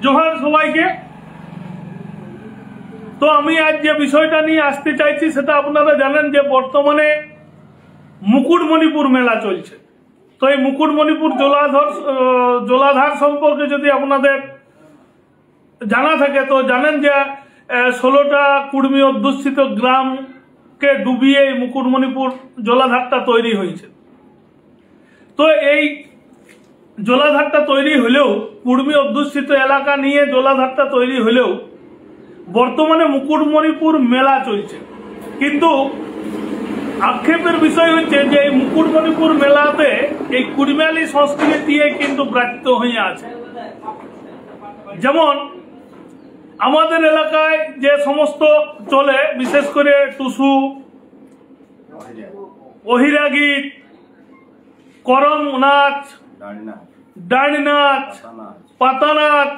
जोहार सबाइके। तो आमी आज जे विषयटा निये आसते चाइछि सेटा आपनारा जानेन जे बर्तमाने मुकुटमणिपुर मेला चलছে। तो এই মুকুটমণিপুর জলাধার সম্পর্কে যদি আপনাদের জানা থাকে তো জানেন যে 16টা কুর্মী অধ্যুষিত গ্রামকে ডুবিয়ে এই মুকুটমণিপুর জলাধারটা তৈরি হয়েছে। তো এই জলাধারটা তৈরি হলেও কুর্মী অধ্যুষিত এলাকা নিয়ে জলাধারটা তৈরি হলেও বর্তমানে মুকুটমণিপুর মেলা চলছে। কিন্তু আক্ষেপের বিষয় হচ্ছে যে এই মুকুটমণিপুর মেলাতে এই কুড়মালি সংস্কৃতি কিন্তু ব্রাত্য হয়ে আছে। যেমন আমাদের এলাকায় যে সমস্ত চলে বিশেষ করে টুসু, অহিরা গীত, করম নাচ, ডাঁড়ি নাচ, পাতা নাচ,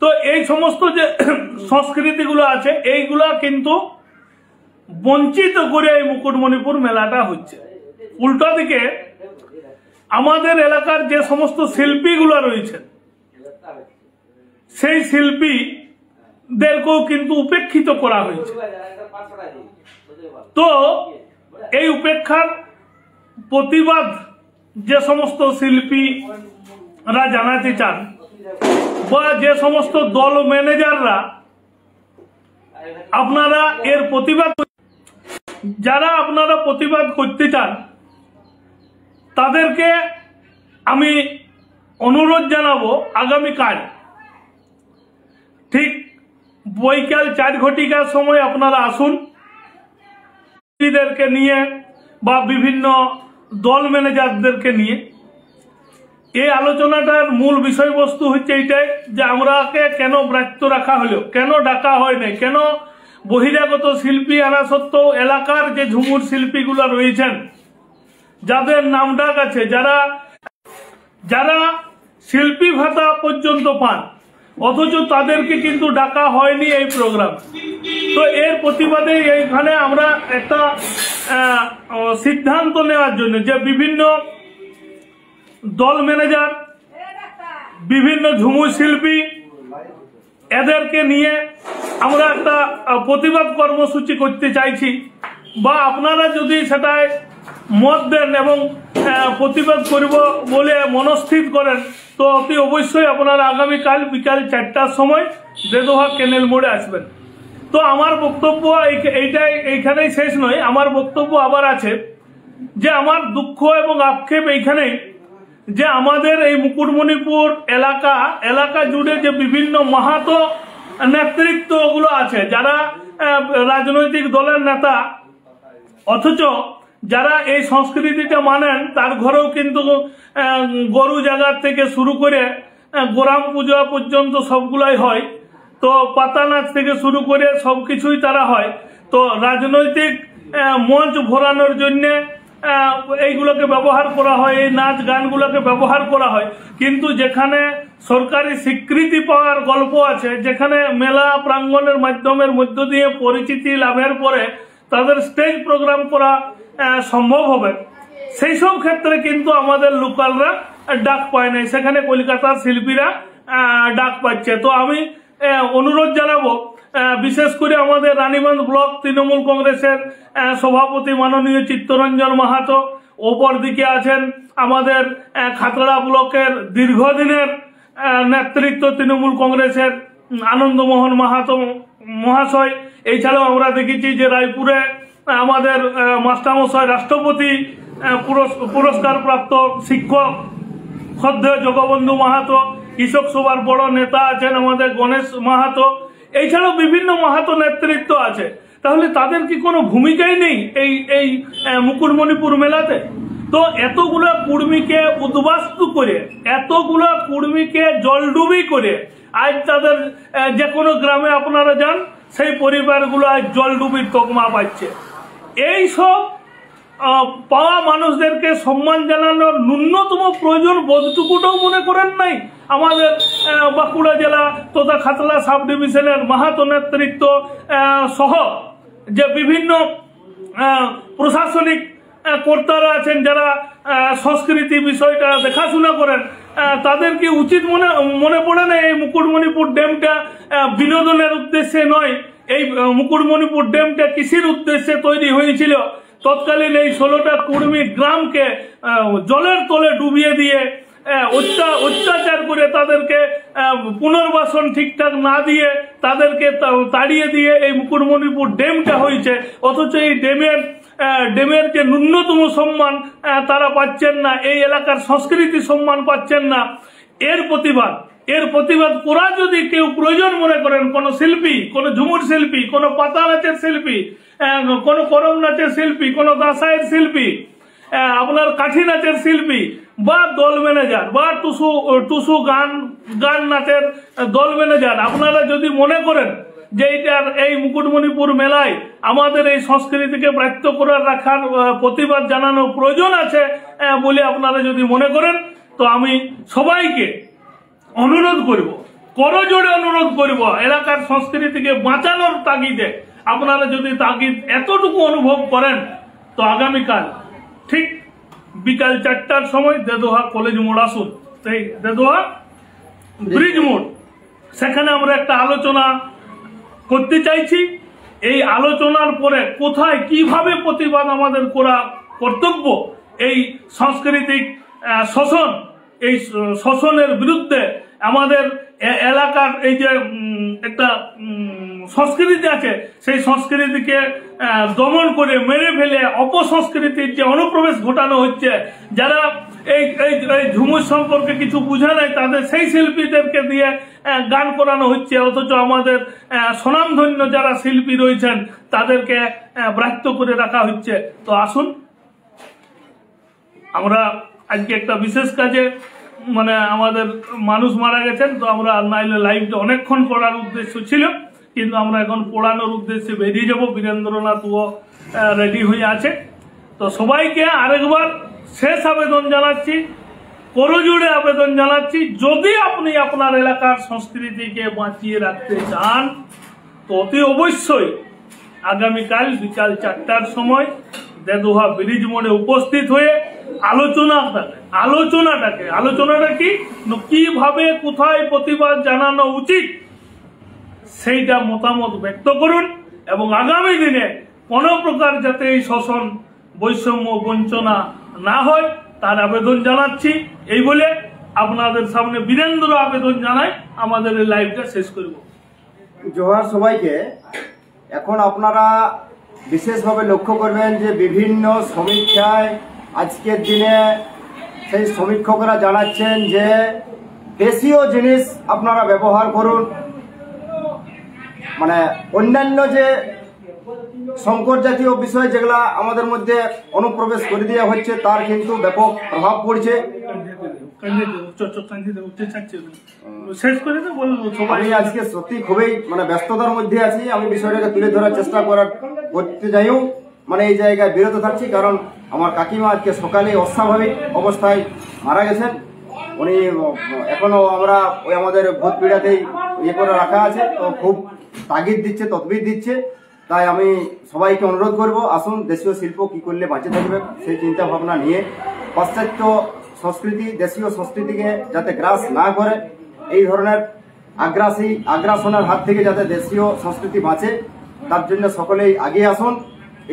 তো এই সমস্ত যে সংস্কৃতিগুলো আছে এইগুলা কিন্তু বঞ্চিত করে এই মুকুটমণিপুর মেলাটা হচ্ছে। উল্টো দিকে আমাদের এলাকার যে সমস্ত শিল্পীগুলো রয়েছে সেই শিল্পীদেরকেও কিন্তু উপেক্ষিত করা হয়েছে। তো এই উপেক্ষার প্রতিবাদ যে সমস্ত শিল্পীরা জানাতে চান বা যে সমস্ত দল ম্যানেজাররা আপনারা এর প্রতিবাদ যারা আপনারা প্রতিবাদ করতে চান তাদেরকে আমি অনুরোধ জানাবো আগামীকাল ঠিক বৈকাল 4 ঘটিকার সময় আপনারা আসুন। শিল্পীদেরকে নিয়ে বা বিভিন্ন দল ম্যানেজারদেরকে নিয়ে এই আলোচনাটার মূল বিষয়বস্তু হচ্ছে এইটাই যে আমরাকে কেন ব্রাত্য রাখা হলো, কেন ডাকা হয় নাই, কেন বহিরাগত শিল্পী আনা সত্ত্বেও এলাকার যে ঝুমুর শিল্পীগুলো রয়েছেন যাদের নাম ডাক আছে, যারা শিল্পী ভাতা পর্যন্ত পান অথচ তাদেরকে কিন্তু ডাকা হয়নি এই প্রোগ্রাম। তো এর প্রতিবাদে এইখানে আমরা একটা সিদ্ধান্ত নেওয়ার জন্য যে বিভিন্ন দল ম্যানেজার, বিভিন্ন ঝুমুর শিল্পী এদেরকে নিয়ে আমরা একটা প্রতিবাদ কর্মসূচি করতে চাইছি। বা আপনারা যদি সেটায় মত দেন এবং প্রতিবাদ করব বলে মনস্থির করেন তো অতি অবশ্যই আপনারা আগামীকাল বিকাল 4টার সময় দেদোহা ক্যানেল মোড়ে আসবেন। তো আমার বক্তব্য এইখানেই শেষ নয়, আমার বক্তব্য আবার আছে যে আমার দুঃখ এবং আক্ষেপ এইখানেই যে আমাদের এই মুকুটমণিপুর এলাকা জুড়ে যে বিভিন্ন মাহাতো নেতৃত্বগুলো আছে যারা রাজনৈতিক দলের নেতা অথচ যারা এই সংস্কৃতিটা মানেন তার ঘরেও কিন্তু গরু জাগার থেকে শুরু করে গোরাম পূজা পর্যন্ত সবগুলাই হয়। তো পাতা নাচ থেকে শুরু করে সবকিছুই তারা হয়। তো রাজনৈতিক মঞ্চ ভরানোর জন্যে এইগুলোকে ব্যবহার করা হয়, এই নাচ গানগুলোকে ব্যবহার করা হয়। কিন্তু যেখানে সরকারি স্বীকৃতি পাওয়ার গল্প আছে, যেখানে মেলা প্রাঙ্গণের মাধ্যমের মধ্য দিয়ে পরিচিতি লাভের পরে তাদের স্টেজ প্রোগ্রাম করা সম্ভব হবে, সেই সব ক্ষেত্রে কিন্তু আমাদের লোকালরা ডাক পায় নাই, সেখানে কলকাতার শিল্পীরা ডাক পাচ্ছে। তো আমি অনুরোধ জানাবো বিশেষ করে আমাদের রানীগঞ্জ ব্লক তৃণমূল কংগ্রেসের সভাপতি মাননীয় চিত্তরঞ্জন মাহাতো, ওপর দিকে আছেন আমাদের খাতড়া ব্লকের দীর্ঘদিনের নেতৃত্ব তৃণমূল কংগ্রেসের আনন্দমোহন মাহাতো মহাশয়। এছাড়াও আমরা দেখেছি যে রায়পুরে আমাদের মাস্টারমশাই রাষ্ট্রপতি পুরস্কার প্রাপ্ত শিক্ষক শ্রদ্ধেয় জগবন্ধু মাহাতো, কৃষক সভার বড় নেতা আছেন আমাদের গণেশ মাহাতো, এছাড়াও বিভিন্ন মাহাতো নেতৃত্ব আছে। তাহলে তাদের কি কোনো ভূমিকাই নেই এই মুকুটমণিপুর মেলাতে? তো এতগুলো কুর্মীকে উদ্বাস্তু করে, এতগুলো কুর্মীকে জলডুবি করে আজ তাদের যে কোনো গ্রামে আপনারা যান সেই পরিবারগুলো আজ জলডুবির তকমা পাচ্ছে। এই সব পাওয়া মানুষদেরকে সম্মান জানানোর ন্যূনতম প্রয়োজন বোধটুকুটাও মনে করেন নাই আমাদের বাঁকুড়া জেলা তথা খাতড়া সাব ডিভিশনের মাহাতো নেতৃত্ব সহ যে বিভিন্ন প্রশাসনিক কর্তারা আছেন যারা সংস্কৃতি বিষয়টা দেখাশোনা করেন তাদের কি উচিত মনে পড়ে না এই মুকুটমণিপুর ড্যামটা বিনোদনের উদ্দেশ্যে নয়, এই মুকুটমণিপুর ড্যামটা কৃষির উদ্দেশ্যে তৈরি হয়েছিল। তৎকালীন এই 16টা কুর্মী গ্রামকে জলের তলে ডুবিয়ে দিয়ে অত্যাচার করে তাদেরকে পুনর্বাসন ঠিকঠাক না দিয়ে তাদেরকে তাড়িয়ে দিয়ে এই মুকুটমণিপুর ড্যামটা হয়েছে। অথচ এই ড্যামের যে ন্যূনতম সম্মান তারা পাচ্ছেন না, এই এলাকার সংস্কৃতি সম্মান পাচ্ছেন না। এর প্রতিবাদ করা যদি কেউ প্রয়োজন মনে করেন, কোন শিল্পী, কোন ঝুমুর শিল্পী, কোন পাতা নাচের শিল্পী, কোন করম নাচের শিল্পী, কোন দাসাইয়ের শিল্পী, আপনার কাঠি নাচের শিল্পী বা দল ম্যানেজার বা টুসু গান নাচের দল ম্যানেজার, আপনারা যদি মনে করেন যে এই মুকুটমণিপুর মেলায় আমাদের এই সংস্কৃতিকে ব্রাত্য করে রাখার প্রতিবাদ জানানোর প্রয়োজন আছে বলে আপনারা যদি মনে করেন, তো আমি সবাইকে অনুরোধ করব, করজোড়ে অনুরোধ করব, এলাকার সংস্কৃতিকে বাঁচানোর তাগিদে আপনারা যদি তাগিদ এতটুকু অনুভব করেন, তো আগামীকাল ঠিক বিকাল 4টার সময় দেদোহা কলেজ মোড় আসুন, সেই দেদোহা ব্রিজ মোড়, সেখানে আমরা একটা আলোচনা করতে চাইছি। এই আলোচনার পরে কোথায় কিভাবে প্রতিবাদ আমাদের করা কর্তব্য, এই সাংস্কৃতিক শোষণ, এই শোষণের বিরুদ্ধে আমাদের এলাকার এই যে একটা সংস্কৃতি আছে, সেই সংস্কৃতিকে দমন করে মেরে ফেলে অপসংস্কৃতির যে অনুপ্রবেশ ঘটানো হচ্ছে, যারা এই ঝুমুর সম্পর্কে কিছু বুঝে নাই তাদের সেই শিল্পীদেরকে দিয়ে গান করানো হচ্ছে। অথচ আমাদের স্বনামধন্য যারা শিল্পী রয়েছেন তাদেরকে ব্রাত্য করে রাখা হচ্ছে। তো আসুন, আমরা আজকে একটা বিশেষ কাজে আমাদের মানুষ মারা গেছেন, তো আমরা নাইলে লাইভটা অনেকক্ষণ করার উদ্দেশ্য ছিল, কিন্তু আমরা এখন পড়ানোর উদ্দেশ্যে বেরিয়ে যাব। বীরেন্দ্রনাথও রেডি হয়ে আছে। তো সবাইকে আরেকবার শেষ আবেদন জানাচ্ছি, করজোড়ে আবেদন জানাচ্ছি, যদি আপনি আপনার এলাকার সংস্কৃতিকে বাঁচিয়ে রাখতে চান, তো অতি অবশ্যই আগামীকাল বিকাল 4টার সময় দেদোহা ব্রিজ মোড়ে উপস্থিত হয়ে আলোচনাটা কি কিভাবে কোথায় প্রতিবাদ জানানো উচিত সেইটা মতামত ব্যক্ত করুন, এবং আগামী দিনে কোনো প্রকার যাতে এই শোষণ, বৈষম্য, বঞ্চনা না হয় তার আবেদন জানাচ্ছি। এই বলে আপনাদের সামনে বীরেন্দ্র আবেদন জানাই, আমাদের এই লাইভটা শেষ করব। জোহার সবাইকে। এখন আপনারা বিশেষভাবে লক্ষ্য করবেন যে বিভিন্ন সমীক্ষায় আজকের দিনে সেই সমীক্ষকরা জানাচ্ছেন যে দেশীয় জিনিস আপনারা ব্যবহার করুন, অন্যান্য যে সংকট জাতীয় বিষয় যেগুলা আমাদের মধ্যে অনুপ্রবেশ করে দেওয়া হচ্ছে তার কিন্তু ব্যাপক প্রভাব পড়ছে। আমি আজকে সত্যি খুবই ব্যস্ততার মধ্যে আছি, আমি বিষয়টাকে তুলে ধরার চেষ্টা করতে যাইও এই জায়গায় বিরত থাকছি, কারণ আমার কাকিমা আজকে সকালে অস্বাভাবিক অবস্থায় মারা গেছেন। উনি এখনো আমরা আমাদের ভূত পীড়াতেই করে রাখা আছে, তো খুব তাগিদ দিচ্ছে, তদবির দিচ্ছে। তাই আমি সবাইকে অনুরোধ করব, আসুন দেশীয় শিল্প কি করলে বাঁচে থাকবে সেই চিন্তা ভাবনা নিয়ে পাশ্চাত্য সংস্কৃতি দেশীয় সংস্কৃতিকে যাতে গ্রাস না করে, এই ধরনের আগ্রাসনের হাত থেকে যাতে দেশীয় সংস্কৃতি বাঁচে, তার জন্য সকলেই আগিয়ে আসুন।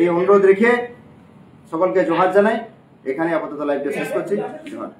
এই অনুরোধ রেখে সকলকে জোহার জানাই। এখানে আপাতত লাইভটা শেষ করছি। জোহার।